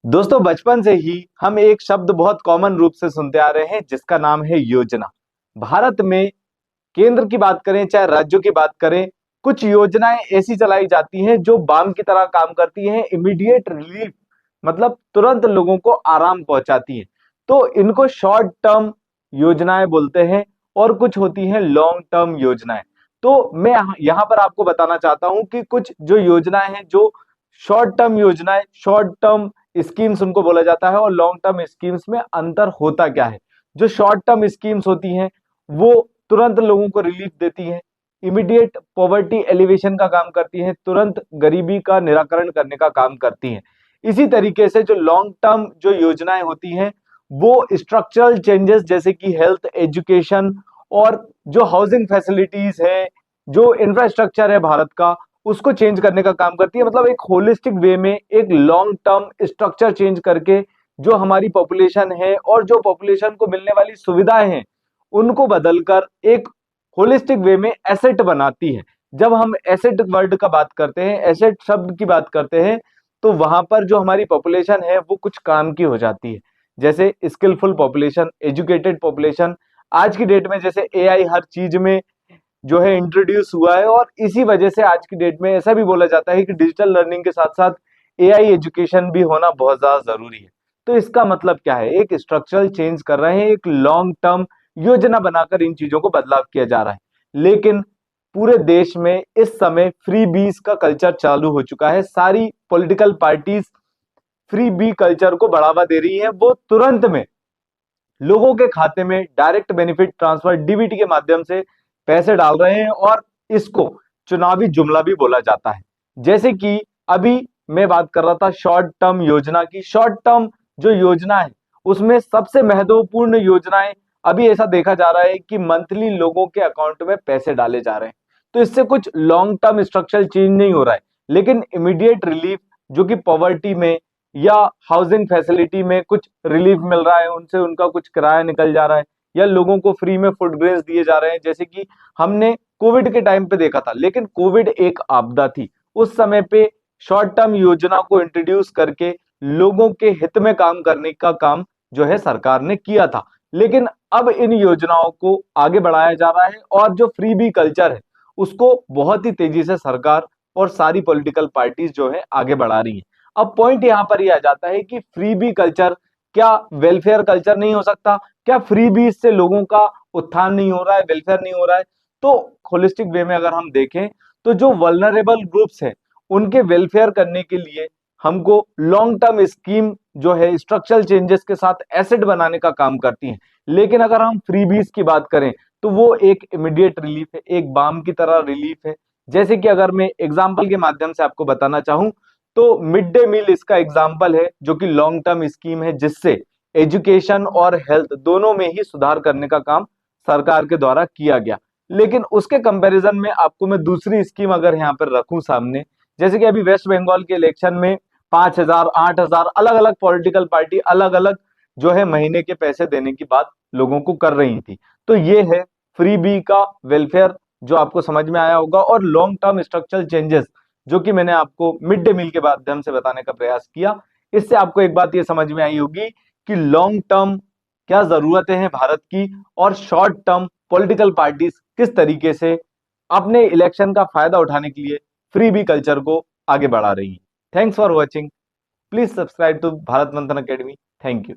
दोस्तों बचपन से ही हम एक शब्द बहुत कॉमन रूप से सुनते आ रहे हैं जिसका नाम है योजना। भारत में केंद्र की बात करें चाहे राज्यों की बात करें, कुछ योजनाएं ऐसी चलाई जाती हैं जो बाम की तरह काम करती हैं, इमीडिएट रिलीफ मतलब तुरंत लोगों को आराम पहुंचाती हैं। तो इनको शॉर्ट टर्म योजनाएं बोलते हैं और कुछ होती हैं लॉन्ग टर्म योजनाएं। तो मैं यहाँ पर आपको बताना चाहता हूं कि कुछ जो योजनाएं हैं, जो शॉर्ट टर्म योजनाएं, शॉर्ट टर्म स्कीम्स उनको बोला जाता है, और लॉन्ग टर्म स्कीम्स में अंतर होता क्या है। जो शॉर्ट टर्म स्कीम्स होती हैं वो तुरंत लोगों को रिलीफ देती हैं, इमीडिएट पॉवर्टी एलिवेशन का काम करती हैं, तुरंत गरीबी का निराकरण करने का काम करती हैं। इसी तरीके से जो लॉन्ग टर्म जो योजनाएं होती हैं वो स्ट्रक्चरल चेंजेस जैसे कि हेल्थ, एजुकेशन और जो हाउसिंग फैसिलिटीज है, जो इंफ्रास्ट्रक्चर है भारत का, उसको चेंज करने का काम करती है। मतलब एक होलिस्टिक वे में एक लॉन्ग टर्म स्ट्रक्चर चेंज करके जो हमारी पॉपुलेशन है और जो पॉपुलेशन को मिलने वाली सुविधाएं हैं उनको बदलकर एक होलिस्टिक वे में एसेट बनाती है। जब हम एसेट वर्ड का बात करते हैं, एसेट शब्द की बात करते हैं, तो वहां पर जो हमारी पॉपुलेशन है वो कुछ काम की हो जाती है, जैसे स्किलफुल पॉपुलेशन, एजुकेटेड पॉपुलेशन। आज की डेट में जैसे एआई हर चीज में जो है इंट्रोड्यूस हुआ है, और इसी वजह से आज की डेट में ऐसा भी बोला जाता है कि डिजिटल लर्निंग के साथ साथ एआई एजुकेशन भी होना बहुत ज्यादा जरूरी है। तो इसका मतलब क्या है, एक स्ट्रक्चरल चेंज कर रहे हैं, एक लॉन्ग टर्म योजना बनाकर इन चीजों को बदलाव किया जा रहा है। लेकिन पूरे देश में इस समय फ्री बीज का कल्चर चालू हो चुका है। सारी political parties freebie culture को बढ़ावा दे रही है। वो तुरंत में लोगों के खाते में डायरेक्ट बेनिफिट ट्रांसफर डीबीटी के माध्यम से पैसे डाल रहे हैं, और इसको चुनावी जुमला भी बोला जाता है। जैसे कि अभी मैं बात कर रहा था शॉर्ट टर्म योजना की। शॉर्ट टर्म जो योजना है उसमें सबसे महत्वपूर्ण योजनाएं, अभी ऐसा देखा जा रहा है कि मंथली लोगों के अकाउंट में पैसे डाले जा रहे हैं। तो इससे कुछ लॉन्ग टर्म स्ट्रक्चरल चेंज नहीं हो रहा है, लेकिन इमीडिएट रिलीफ जो कि पॉवर्टी में या हाउसिंग फैसिलिटी में कुछ रिलीफ मिल रहा है, उनसे उनका कुछ किराया निकल जा रहा है, या लोगों को फ्री में फूड ग्रेन्स दिए जा रहे हैं, जैसे कि हमने कोविड के टाइम पे देखा था। लेकिन कोविड एक आपदा थी, उस समय पे शॉर्ट टर्म योजना को इंट्रोड्यूस करके लोगों के हित में काम करने का काम जो है सरकार ने किया था। लेकिन अब इन योजनाओं को आगे बढ़ाया जा रहा है, और जो फ्री बी कल्चर है उसको बहुत ही तेजी से सरकार और सारी पॉलिटिकल पार्टीज जो है आगे बढ़ा रही है। अब पॉइंट यहां पर यह आ जाता है कि फ्री बी कल्चर क्या वेलफेयर कल्चर नहीं हो सकता? क्या फ्री बी से लोगों का उत्थान नहीं हो रहा है, वेलफेयर नहीं हो रहा है? तो होलिस्टिक वे में अगर हम देखें तो जो वल्नरेबल ग्रुप्स हैं उनके वेलफेयर करने के लिए हमको लॉन्ग टर्म स्कीम जो है स्ट्रक्चरल चेंजेस के साथ एसेट बनाने का काम करती हैं। लेकिन अगर हम फ्रीबीज की बात करें तो वो एक इमीडिएट रिलीफ है, एक बाम की तरह रिलीफ है। जैसे कि अगर मैं एग्जाम्पल के माध्यम से आपको बताना चाहूं तो मिड डे मील इसका एग्जाम्पल है, जो कि लॉन्ग टर्म स्कीम है जिससे एजुकेशन और हेल्थ दोनों में ही सुधार करने का काम सरकार के द्वारा किया गया। लेकिन उसके कंपैरिजन में आपको मैं दूसरी स्कीम अगर यहाँ पर रखूं सामने, जैसे कि अभी वेस्ट बंगाल के इलेक्शन में 5,000 8,000 अलग अलग पॉलिटिकल पार्टी अलग अलग जो है महीने के पैसे देने की बात लोगों को कर रही थी। तो ये है फ्री बी का वेलफेयर, जो आपको समझ में आया होगा। और लॉन्ग टर्म स्ट्रक्चरल चेंजेस जो कि मैंने आपको मिड डे मील के माध्यम से बताने का प्रयास किया, इससे आपको एक बात ये समझ में आई होगी कि लॉन्ग टर्म क्या जरूरतें हैं भारत की, और शॉर्ट टर्म पॉलिटिकल पार्टीज किस तरीके से अपने इलेक्शन का फायदा उठाने के लिए फ्री बी कल्चर को आगे बढ़ा रही है। Thanks for watching. Please subscribe to Bharat Manthan academy. Thank you.